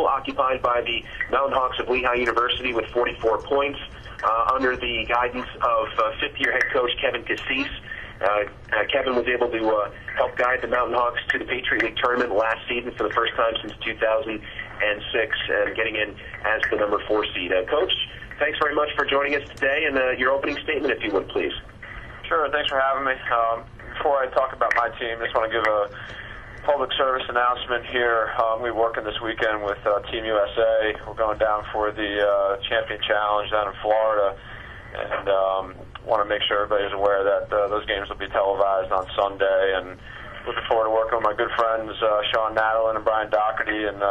occupied by the Mountain Hawks of Lehigh University with 44 points under the guidance of fifth-year head coach Kevin Cassese. Kevin was able to help guide the Mountain Hawks to the Patriot League tournament last season for the first time since 2006, and getting in as the number 4 seed. Coach, thanks very much for joining us today, and your opening statement, if you would, please. Sure, thanks for having me. Before I talk about my team, I just want to give a public service announcement here. We're working this weekend with Team USA. We're going down for the Champion Challenge down in Florida, and want to make sure everybody's aware that those games will be televised on Sunday, and looking forward to working with my good friends Sean Nadalin and Brian Doherty, and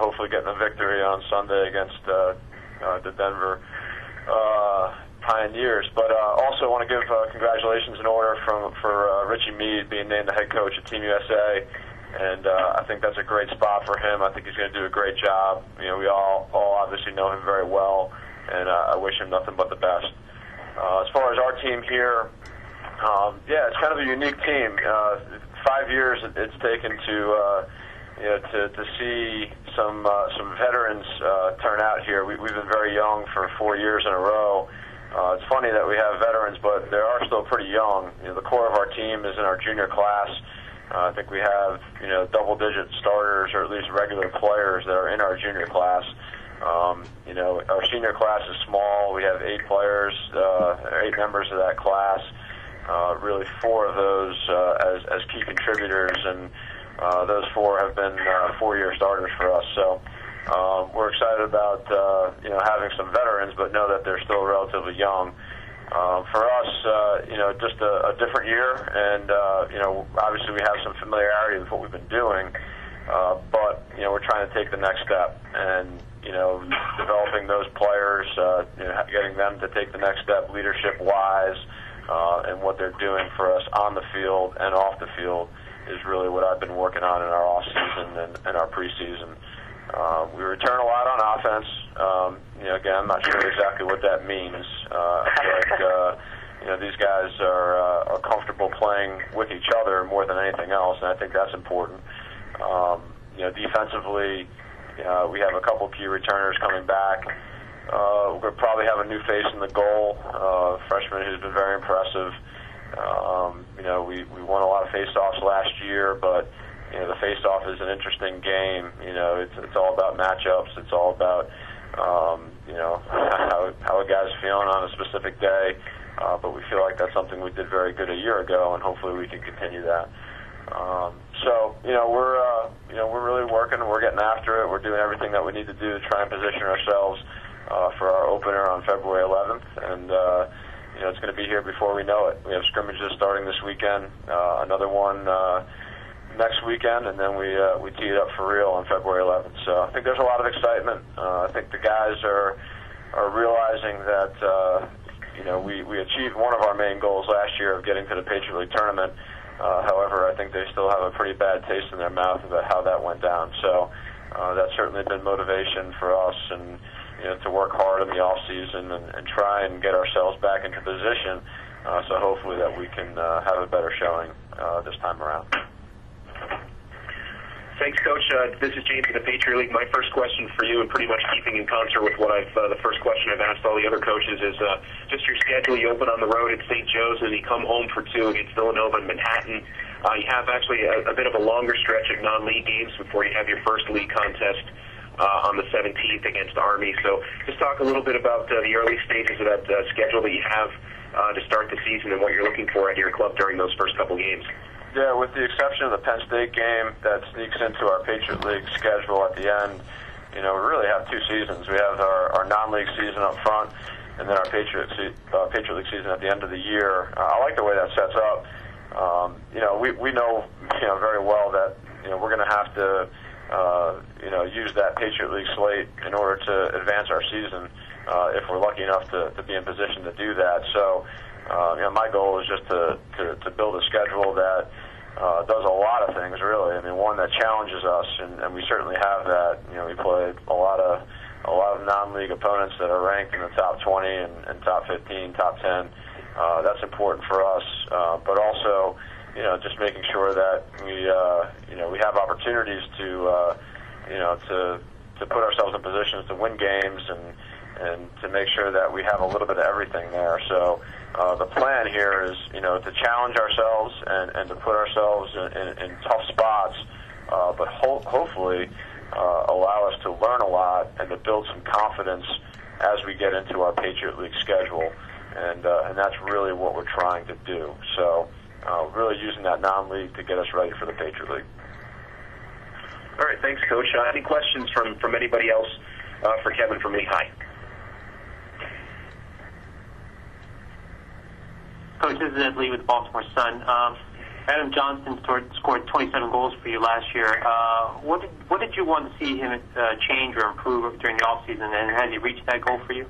hopefully getting a victory on Sunday against the Denver Pioneers. But also want to give congratulations in order for Richie Meade being named the head coach at Team USA, and I think that's a great spot for him. I think he's going to do a great job. You know, we all obviously know him very well, and I wish him nothing but the best. As far as our team here, yeah, it's kind of a unique team. 5 years it's taken to see some veterans turn out here. We've been very young for 4 years in a row. It's funny that we have veterans, but they are still pretty young. You know, the core of our team is in our junior class. I think we have double-digit starters, or at least regular players that are in our junior class. Our senior class is small. We have 8 players, 8 members of that class. Really 4 of those as key contributors, and those 4 have been 4-year starters for us. So we're excited about having some veterans, but know that they're still relatively young. For us, just a different year, and obviously we have some familiarity with what we've been doing, but we're trying to take the next step, and developing those players, getting them to take the next step leadership-wise, and what they're doing for us on the field and off the field is really what I've been working on in our off-season and our preseason. We return a lot on offense. Again, I'm not sure exactly what that means. I feel like these guys are comfortable playing with each other more than anything else, and I think that's important. Defensively, we have a couple key returners coming back. We'll probably have a new face in the goal, freshman who's been very impressive. We won a lot of face-offs last year, but the face-off is an interesting game. It's all about matchups. It's all about how a guy's feeling on a specific day. But we feel like that's something we did very good a year ago, and hopefully we can continue that. We're really working, and we're getting after it. We're doing everything that we need to do to try and position ourselves for our opener on February 11th, and it's going to be here before we know it. We have scrimmages starting this weekend, another one next weekend, and then we tee it up for real on February 11th. So I think there's a lot of excitement. I think the guys are realizing that we achieved one of our main goals last year of getting to the Patriot League tournament. However, I think they still have a pretty bad taste in their mouth about how that went down. So that's certainly been motivation for us, and to work hard in the off season and try and get ourselves back into position. So hopefully that we can have a better showing this time around. Thanks, Coach. This is James of the Patriot League. My first question for you, and pretty much keeping in concert with what the first question I've asked all the other coaches, is just your schedule. You open on the road at St. Joe's, and you come home for 2 against Villanova and Manhattan. You have actually a bit of a longer stretch of non-league games before you have your first league contest on the 17th against Army. So just talk a little bit about the early stages of that schedule that you have to start the season, and what you're looking for at your club during those first couple games. Yeah, with the exception of the Penn State game that sneaks into our Patriot League schedule at the end, we really have 2 seasons. We have our non-league season up front, and then our Patriot League season at the end of the year. I like the way that sets up. We know very well that we're going to have to use that Patriot League slate in order to advance our season if we're lucky enough to be in position to do that. So, my goal is just to build a schedule that does a lot of things, really. I mean, one that challenges us, and we certainly have that. We played a lot of non-league opponents that are ranked in the top 20 and top 15, top 10. That's important for us, but also, just making sure that we have opportunities to to put ourselves in positions to win games and to make sure that we have a little bit of everything there. So the plan here is, to challenge ourselves and to put ourselves in tough spots, but hopefully allow us to learn a lot and to build some confidence as we get into our Patriot League schedule. And that's really what we're trying to do. So really using that non-league to get us ready for the Patriot League. All right, thanks, Coach. Any questions from anybody else for Kevin from Lehigh? Coach, this is Ed Lee with Baltimore Sun. Adam Johnston scored 27 goals for you last year. What did you want to see him change or improve during the offseason, and has he reached that goal for you?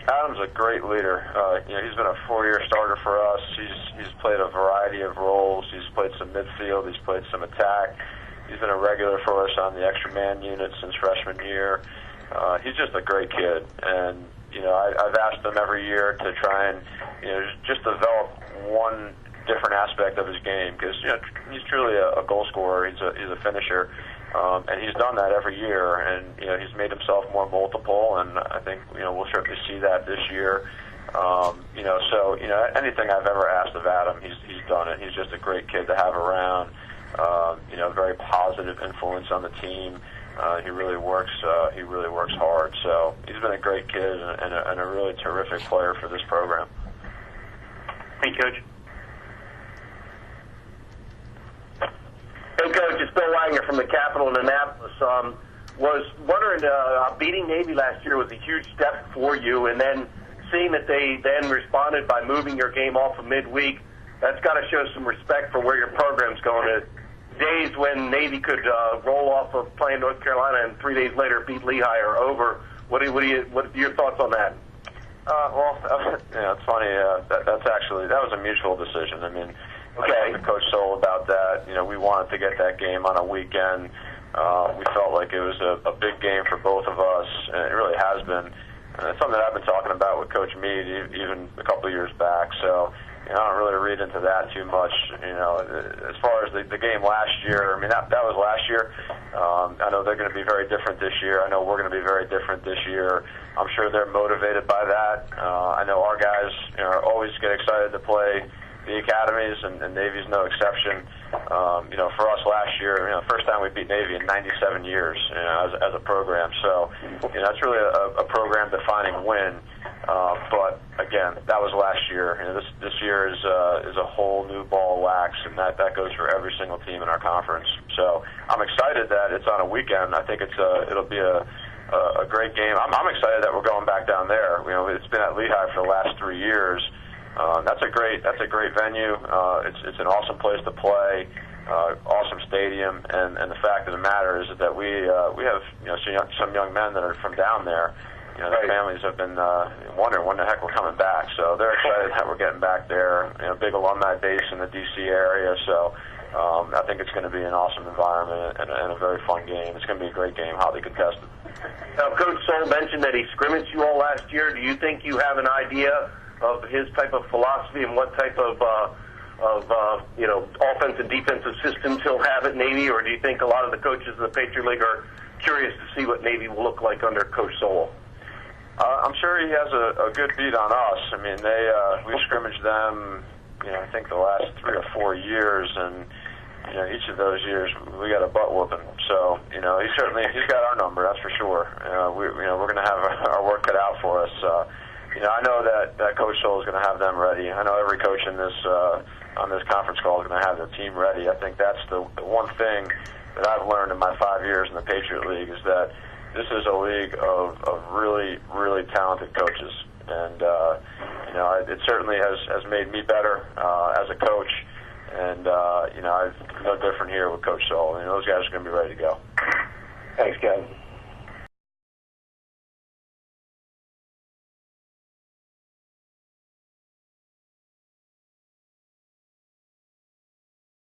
Adam's a great leader. He's been a 4-year starter for us. He's played a variety of roles. He's played some midfield. He's played some attack. He's been a regular for us on the extra man unit since freshman year. He's just a great kid, and I've asked him every year to try and just develop one different aspect of his game, because he's truly a goal scorer. He's a finisher. And he's done that every year, and he's made himself more multiple, and I think we'll certainly see that this year. So anything I've ever asked of Adam, he's done it. He's just a great kid to have around. Very positive influence on the team. He really works. He really works hard. So he's been a great kid and a really terrific player for this program. Thank you, Coach. Hey, Coach, it's Bill Wagner from the Capitol in Annapolis. Was wondering, beating Navy last year was a huge step for you, and then seeing that they then responded by moving your game off of midweek, that's got to show some respect for where your program's going. Days when Navy could roll off of playing North Carolina and 3 days later beat Lehigh are over. What are your thoughts on that? It's funny. That was a mutual decision. I mean, okay. I talked to Coach Soul about that. We wanted to get that game on a weekend. We felt like it was a big game for both of us, and it really has been. And it's something that I've been talking about with Coach Meade even a couple of years back. So I don't really read into that too much. As far as the game last year, I mean that was last year. I know they're going to be very different this year. I know we're going to be very different this year. I'm sure they're motivated by that. I know our guys always get excited to play the academies, and Navy's no exception. For us last year, first time we beat Navy in 97 years, as a program. So, that's really a program-defining win. But again, that was last year. This year is a whole new ball of wax, and that goes for every single team in our conference. So, I'm excited that it's on a weekend. I think it'll be a great game. I'm excited that we're going back down there. It's been at Lehigh for the last 3 years. That's a great venue. It's an awesome place to play, awesome stadium, and the fact of the matter is that we have some young men that are from down there. Their families have been wondering when the heck we're coming back. So they're excited that we're getting back there. Big alumni base in the D.C. area. So I think it's going to be an awesome environment and a very fun game. It's going to be a great game, hotly contested. Now, Coach Soul mentioned that he scrimmaged you all last year. Do you think you have an idea of his type of philosophy and what type of offensive and defensive systems he'll have at Navy, or do you think a lot of the coaches of the Patriot League are curious to see what Navy will look like under Coach Soul? I'm sure he has a good beat on us. I mean, we scrimmaged them, I think the last 3 or 4 years, and each of those years we got a butt whooping. So he's got our number, that's for sure. We're going to have our work cut out for us. I know that Coach Soul is going to have them ready. I know every coach in this on this conference call is going to have their team ready. I think that's the one thing that I've learned in my 5 years in the Patriot League is that this is a league of really, really talented coaches. And, it certainly has made me better as a coach. And, I'm no different here with Coach Soul. Those guys are going to be ready to go. Thanks, Kevin.